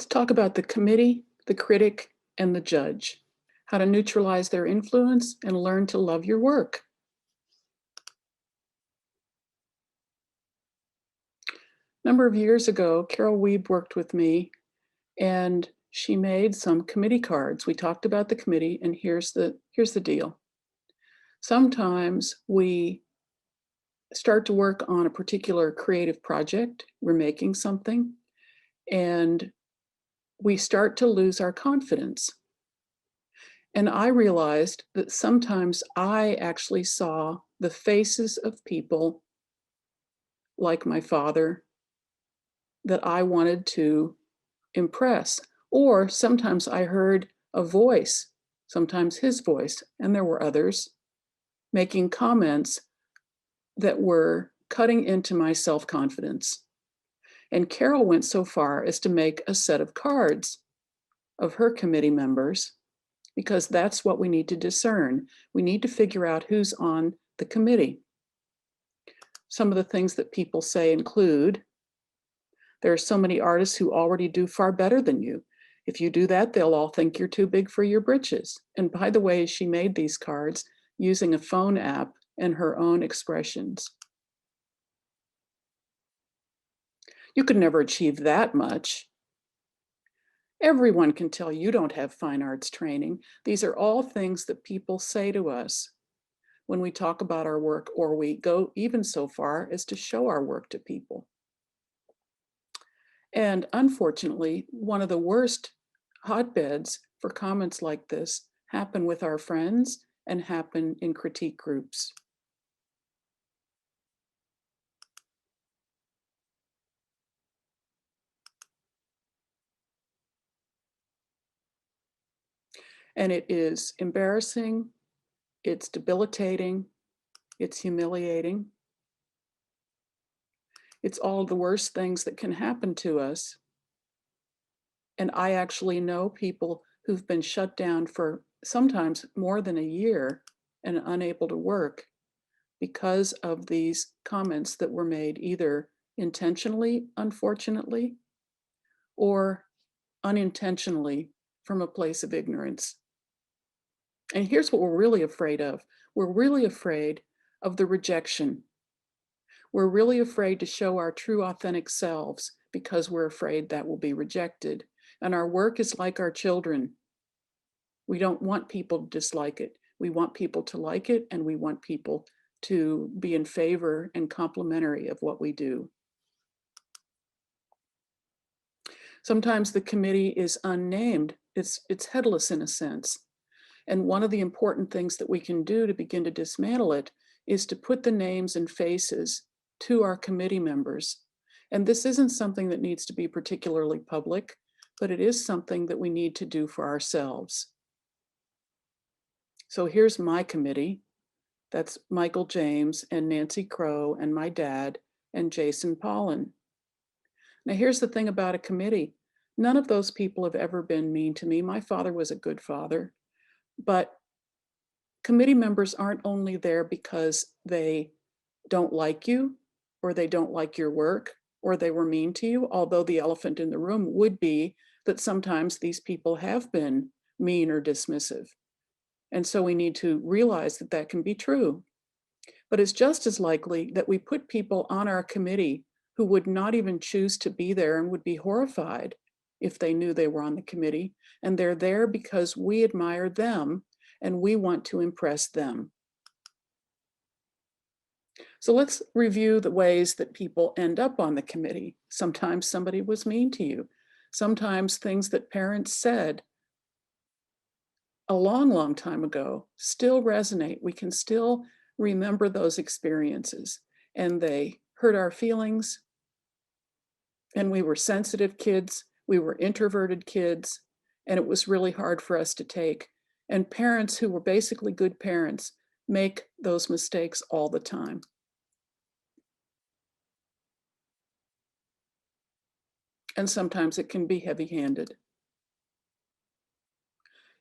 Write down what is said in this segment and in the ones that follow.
talk about the committee, the critic, and the judge, how to neutralize their influence and learn to love your work. A number of years ago, Carol Wiebe worked with me, and she made some committee cards. We talked about the committee, and here's the deal. Sometimes we start to work on a particular creative project, we're making something, and we start to lose our confidence. And I realized that sometimes I actually saw the faces of people like my father that I wanted to impress. Or sometimes I heard a voice, sometimes his voice, and there were others, making comments that were cutting into my self-confidence. And Carol went so far as to make a set of cards of her committee members, because that's what we need to discern. We need to figure out who's on the committee. Some of the things that people say include, there are so many artists who already do far better than you. If you do that, they'll all think you're too big for your britches. And by the way, she made these cards using a phone app and her own expressions. You could never achieve that much. Everyone can tell you don't have fine arts training. These are all things that people say to us when we talk about our work, or we go even so far as to show our work to people. And unfortunately, one of the worst hotbeds for comments like this happen with our friends and happen in critique groups. And it is embarrassing, it's debilitating, it's humiliating. It's all the worst things that can happen to us. And I actually know people who've been shut down for sometimes more than a year and unable to work because of these comments that were made either intentionally, unfortunately, or unintentionally from a place of ignorance. And here's what we're really afraid of. We're really afraid of the rejection. We're really afraid to show our true, authentic selves because we're afraid that will be rejected. And our work is like our children. We don't want people to dislike it. We want people to like it, and we want people to be in favor and complimentary of what we do. Sometimes the committee is unnamed. It's headless in a sense. And one of the important things that we can do to begin to dismantle it is to put the names and faces to our committee members. And this isn't something that needs to be particularly public, but it is something that we need to do for ourselves. So here's my committee. That's Michael James and Nancy Crow and my dad and Jason Pollan. Now here's the thing about a committee. None of those people have ever been mean to me. My father was a good father, but committee members aren't only there because they don't like you or they don't like your work or they were mean to you, although the elephant in the room would be that sometimes these people have been mean or dismissive. And so we need to realize that that can be true. But it's just as likely that we put people on our committee who would not even choose to be there and would be horrified if they knew they were on the committee. And they're there because we admire them and we want to impress them. So let's review the ways that people end up on the committee. Sometimes somebody was mean to you. Sometimes things that parents said a long, long time ago still resonate. We can still remember those experiences, and they hurt our feelings. And we were sensitive kids, we were introverted kids, and it was really hard for us to take. And parents who were basically good parents make those mistakes all the time. And sometimes it can be heavy-handed.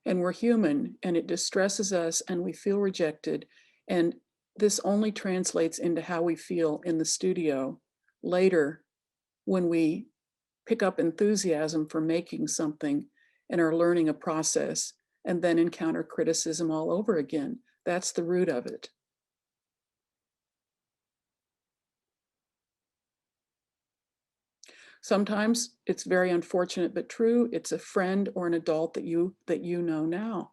And we're human, and it distresses us, and we feel rejected. And this only translates into how we feel in the studio later when we pick up enthusiasm for making something and are learning a process, and then encounter criticism all over again. That's the root of it. Sometimes it's very unfortunate but true. It's a friend or an adult that you know now.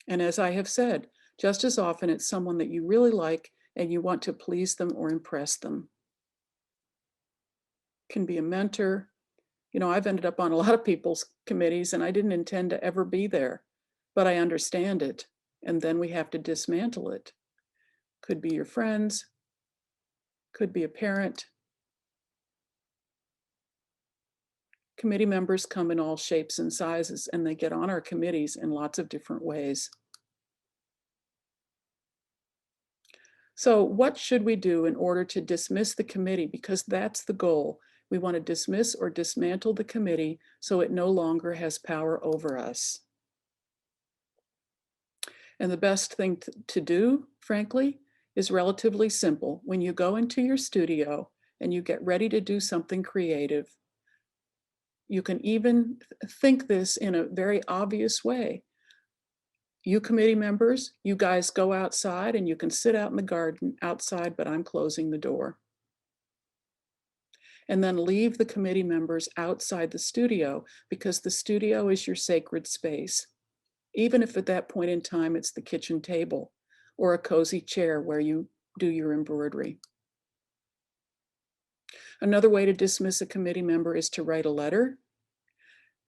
And as I have said, just as often it's someone that you really like and you want to please them or impress them. Can be a mentor. You know, I've ended up on a lot of people's committees and I didn't intend to ever be there, but I understand it. And then we have to dismantle it. Could be your friends, could be a parent. Committee members come in all shapes and sizes, and they get on our committees in lots of different ways. So what should we do in order to dismiss the committee? Because that's the goal. We want to dismiss or dismantle the committee so it no longer has power over us. And the best thing to do, frankly, is relatively simple. When you go into your studio and you get ready to do something creative, you can even think this in a very obvious way. You committee members, you guys go outside and you can sit out in the garden outside, but I'm closing the door. And then leave the committee members outside the studio, because the studio is your sacred space. Even if at that point in time it's the kitchen table or a cozy chair where you do your embroidery. Another way to dismiss a committee member is to write a letter.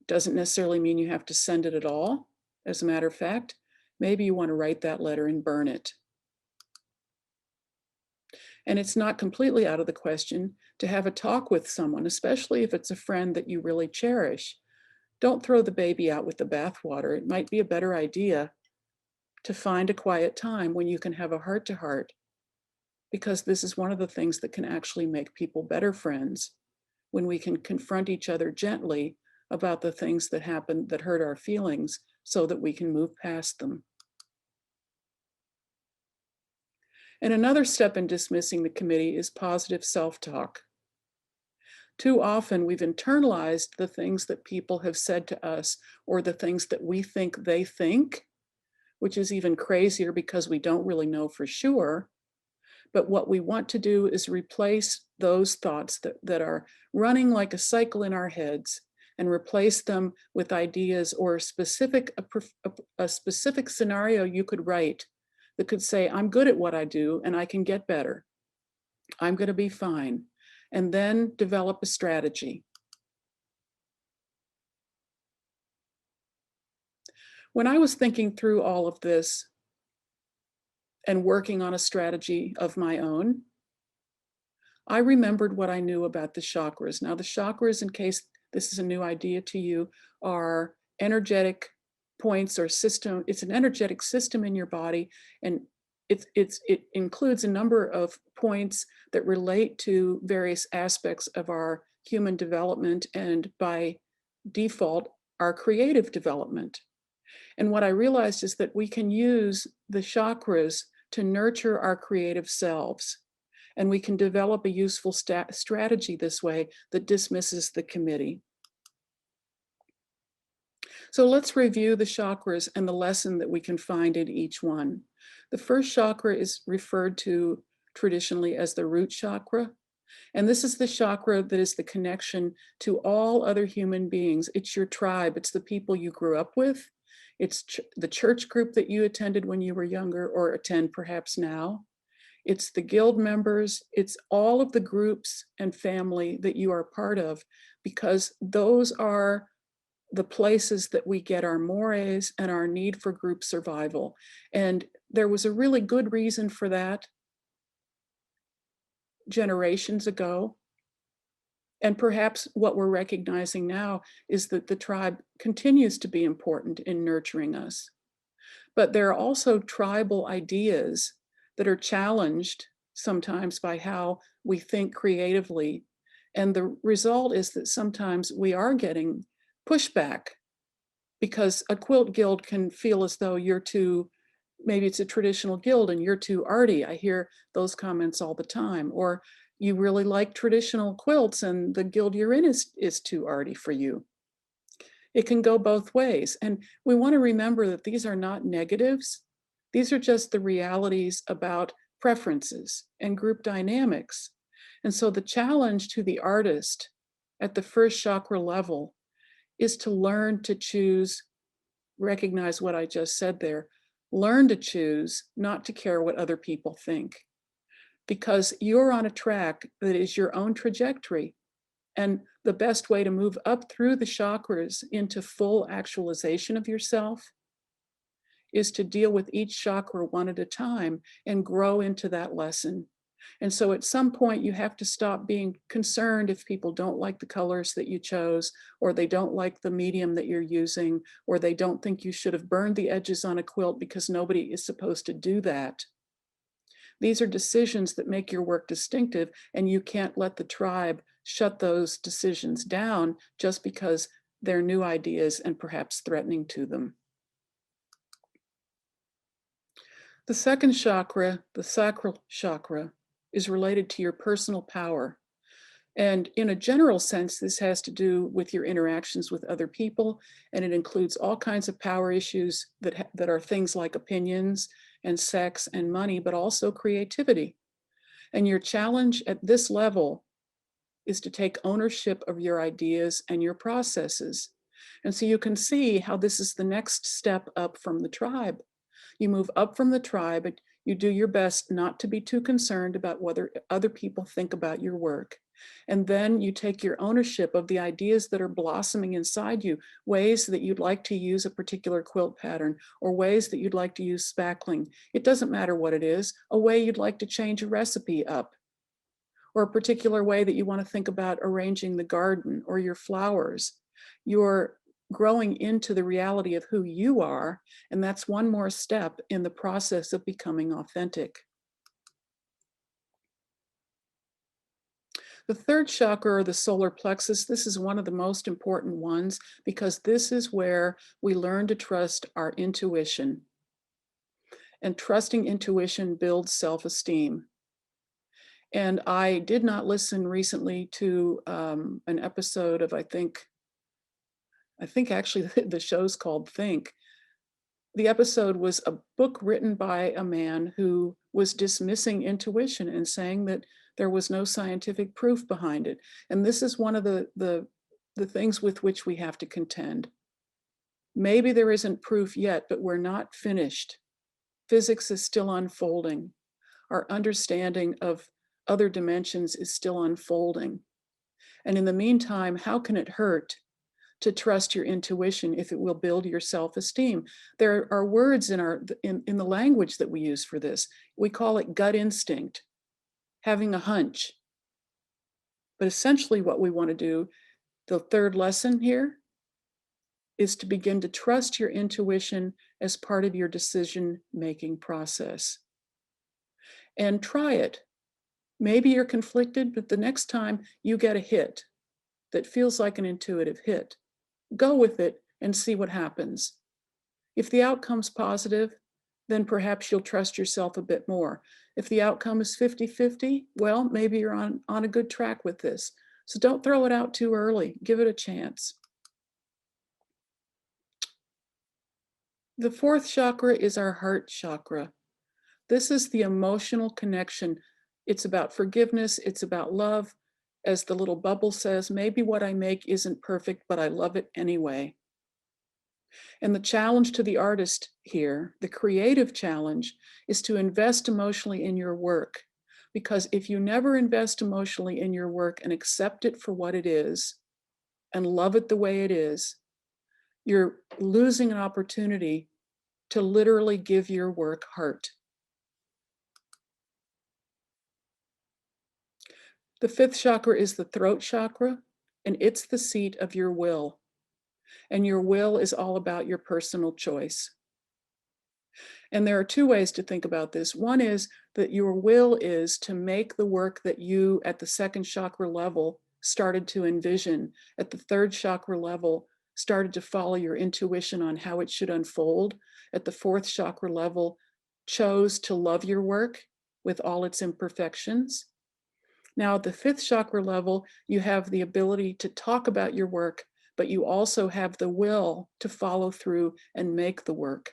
Doesn't necessarily mean you have to send it at all. As a matter of fact, maybe you want to write that letter and burn it. And it's not completely out of the question to have a talk with someone, especially if it's a friend that you really cherish. Don't throw the baby out with the bathwater. It might be a better idea to find a quiet time when you can have a heart-to-heart, because this is one of the things that can actually make people better friends, when we can confront each other gently about the things that happen that hurt our feelings so that we can move past them. And another step in dismissing the committee is positive self-talk. Too often we've internalized the things that people have said to us or the things that we think they think, which is even crazier because we don't really know for sure. But what we want to do is replace those thoughts that are running like a cycle in our heads and replace them with ideas or a specific scenario you could write that could say, I'm good at what I do and I can get better. I'm going to be fine. And then develop a strategy. When I was thinking through all of this and working on a strategy of my own, I remembered what I knew about the chakras. Now, the chakras, in case this is a new idea to you, are energetic points or system. It's an energetic system in your body, and it includes a number of points that relate to various aspects of our human development and, by default, our creative development. And what I realized is that we can use the chakras to nurture our creative selves. And we can develop a useful strategy this way that dismisses the committee. So let's review the chakras and the lesson that we can find in each one. The first chakra is referred to traditionally as the root chakra. And this is the chakra that is the connection to all other human beings. It's your tribe. It's the people you grew up with. It's the church group that you attended when you were younger or attend perhaps now. It's the guild members. It's all of the groups and family that you are part of, because those are the places that we get our mores and our need for group survival. And there was a really good reason for that generations ago. And perhaps what we're recognizing now is that the tribe continues to be important in nurturing us. But there are also tribal ideas that are challenged sometimes by how we think creatively. And the result is that sometimes we are getting pushback, because a quilt guild can feel as though you're too, maybe it's a traditional guild and you're too arty. I hear those comments all the time. Or you really like traditional quilts and the guild you're in is too arty for you. It can go both ways. And we want to remember that these are not negatives. These are just the realities about preferences and group dynamics. And so the challenge to the artist at the first chakra level is to learn to choose, recognize what I just said there, learn to choose not to care what other people think, because you're on a track that is your own trajectory. And the best way to move up through the chakras into full actualization of yourself is to deal with each chakra one at a time and grow into that lesson. And so at some point, you have to stop being concerned if people don't like the colors that you chose, or they don't like the medium that you're using, or they don't think you should have burned the edges on a quilt because nobody is supposed to do that. These are decisions that make your work distinctive, and you can't let the tribe shut those decisions down just because they're new ideas and perhaps threatening to them. The second chakra, the sacral chakra, is related to your personal power. And in a general sense, this has to do with your interactions with other people, and it includes all kinds of power issues that are things like opinions and sex and money, but also creativity. And your challenge at this level is to take ownership of your ideas and your processes. And so you can see how this is the next step up from the tribe. You move up from the tribe, and you do your best not to be too concerned about what other people think about your work. And then you take your ownership of the ideas that are blossoming inside you, ways that you'd like to use a particular quilt pattern, or ways that you'd like to use spackling. It doesn't matter what it is, a way you'd like to change a recipe up, or a particular way that you want to think about arranging the garden or your flowers. You're growing into the reality of who you are, and that's one more step in the process of becoming authentic. The third chakra, or the solar plexus, this is one of the most important ones because this is where we learn to trust our intuition. And trusting intuition builds self-esteem. And I did not listen recently to an episode of, I think actually the show's called Think. The episode was a book written by a man who was dismissing intuition and saying that there was no scientific proof behind it. And this is one of the things with which we have to contend. Maybe there isn't proof yet, but we're not finished. Physics is still unfolding. Our understanding of other dimensions is still unfolding. And in the meantime, how can it hurt to trust your intuition if it will build your self-esteem? There are words in the language that we use for this. We call it gut instinct, having a hunch. But essentially what we want to do, the third lesson here, is to begin to trust your intuition as part of your decision-making process. And try it. Maybe you're conflicted, but the next time you get a hit that feels like an intuitive hit, go with it and see what happens. If the outcome's positive, then perhaps you'll trust yourself a bit more. If the outcome is 50-50, well, maybe you're on a good track with this. So don't throw it out too early. Give it a chance. The fourth chakra is our heart chakra. This is the emotional connection. It's about forgiveness. It's about love. As the little bubble says, maybe what I make isn't perfect, but I love it anyway. And the challenge to the artist here, the creative challenge, is to invest emotionally in your work. Because if you never invest emotionally in your work and accept it for what it is and love it the way it is, you're losing an opportunity to literally give your work heart. The fifth chakra is the throat chakra, and it's the seat of your will. And your will is all about your personal choice. And there are two ways to think about this. One is that your will is to make the work that you at the second chakra level started to envision, at the third chakra level started to follow your intuition on how it should unfold, at the fourth chakra level chose to love your work with all its imperfections. Now, at the fifth chakra level, you have the ability to talk about your work, but you also have the will to follow through and make the work.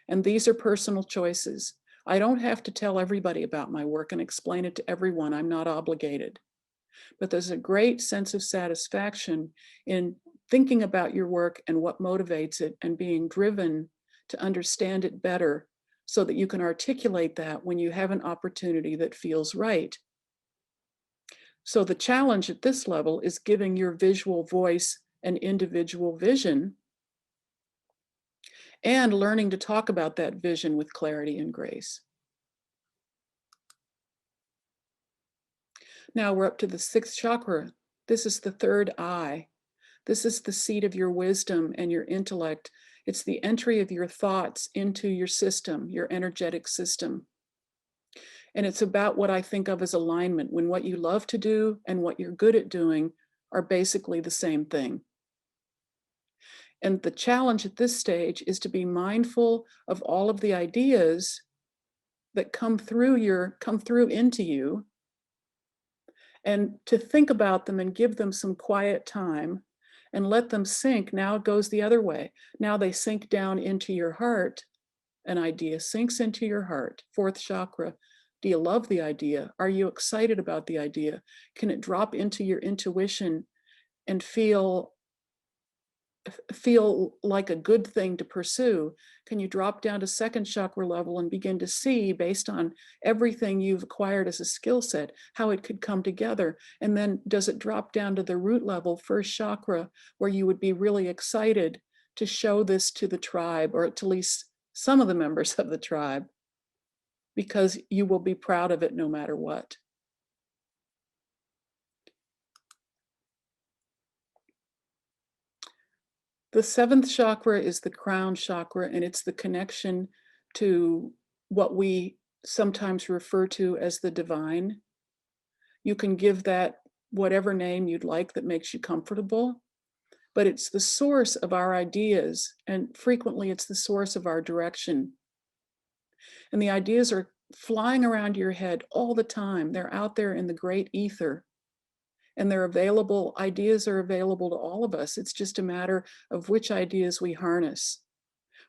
And these are personal choices. I don't have to tell everybody about my work and explain it to everyone. I'm not obligated. But there's a great sense of satisfaction in thinking about your work and what motivates it and being driven to understand it better so that you can articulate that when you have an opportunity that feels right. So the challenge at this level is giving your visual voice an individual vision and learning to talk about that vision with clarity and grace. Now we're up to the sixth chakra. This is the third eye. This is the seat of your wisdom and your intellect. It's the entry of your thoughts into your system, your energetic system. And it's about what I think of as alignment, when what you love to do and what you're good at doing are basically the same thing. And the challenge at this stage is to be mindful of all of the ideas that come through into you, and to think about them and give them some quiet time and let them sink. Now it goes the other way. Now they sink down into your heart. An idea sinks into your heart, fourth chakra. Do you love the idea? Are you excited about the idea? Can it drop into your intuition and feel like a good thing to pursue? Can you drop down to second chakra level and begin to see, based on everything you've acquired as a skill set, how it could come together? And then does it drop down to the root level, first chakra, where you would be really excited to show this to the tribe, or to at least some of the members of the tribe, because you will be proud of it no matter what. The seventh chakra is the crown chakra, and it's the connection to what we sometimes refer to as the divine. You can give that whatever name you'd like that makes you comfortable, but it's the source of our ideas, and frequently it's the source of our direction. And the ideas are flying around your head all the time. They're out there in the great ether. And they're available, ideas are available to all of us. It's just a matter of which ideas we harness,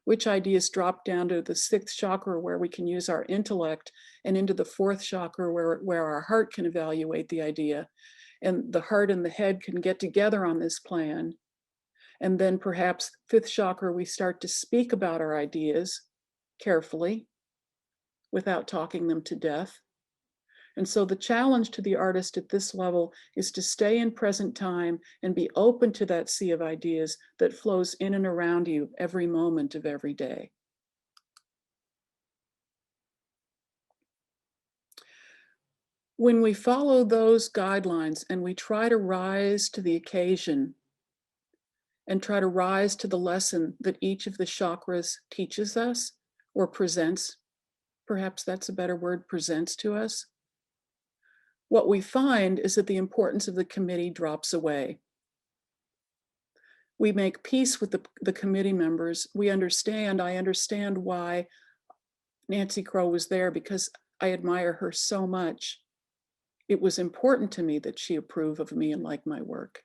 which ideas drop down to the sixth chakra, where we can use our intellect, and into the fourth chakra, where our heart can evaluate the idea. And the heart and the head can get together on this plan. And then perhaps fifth chakra, we start to speak about our ideas carefully without talking them to death. And so the challenge to the artist at this level is to stay in present time and be open to that sea of ideas that flows in and around you every moment of every day. When we follow those guidelines and we try to rise to the occasion and try to rise to the lesson that each of the chakras teaches us or presents, perhaps that's a better word, presents to us, what we find is that the importance of the committee drops away. We make peace with the committee members. I understand why Nancy Crow was there, because I admire her so much. It was important to me that she approve of me and like my work.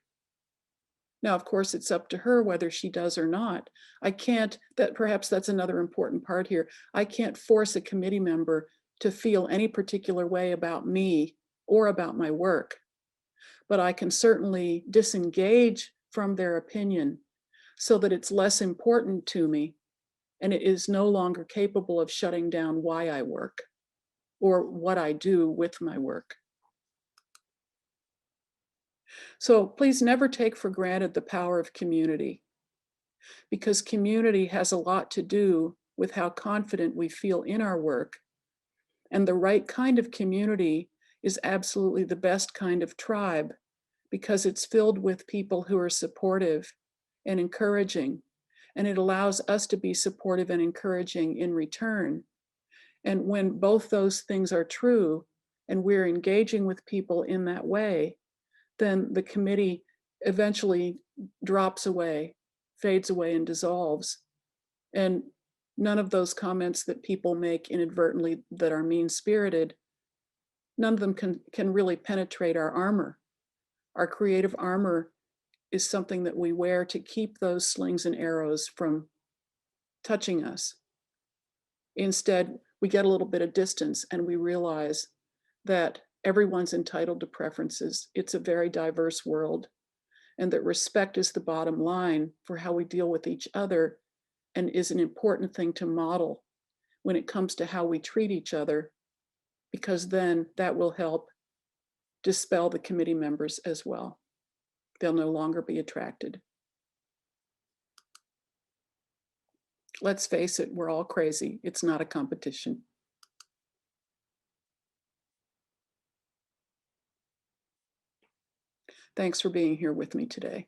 Now, of course, it's up to her whether she does or not. Perhaps that's another important part here. I can't force a committee member to feel any particular way about me or about my work, but I can certainly disengage from their opinion so that it's less important to me and it is no longer capable of shutting down why I work or what I do with my work. So please never take for granted the power of community, because community has a lot to do with how confident we feel in our work. And the right kind of community is absolutely the best kind of tribe, because it's filled with people who are supportive and encouraging, and it allows us to be supportive and encouraging in return. And when both those things are true, and we're engaging with people in that way, then the committee eventually drops away, fades away, and dissolves. And none of those comments that people make inadvertently that are mean-spirited none of them can really penetrate our armor. Our creative armor is something that we wear to keep those slings and arrows from touching us. Instead, we get a little bit of distance and we realize that everyone's entitled to preferences. It's a very diverse world, and that respect is the bottom line for how we deal with each other and is an important thing to model when it comes to how we treat each other, because then that will help dispel the committee members as well. They'll no longer be attracted. Let's face it, we're all crazy. It's not a competition. Thanks for being here with me today.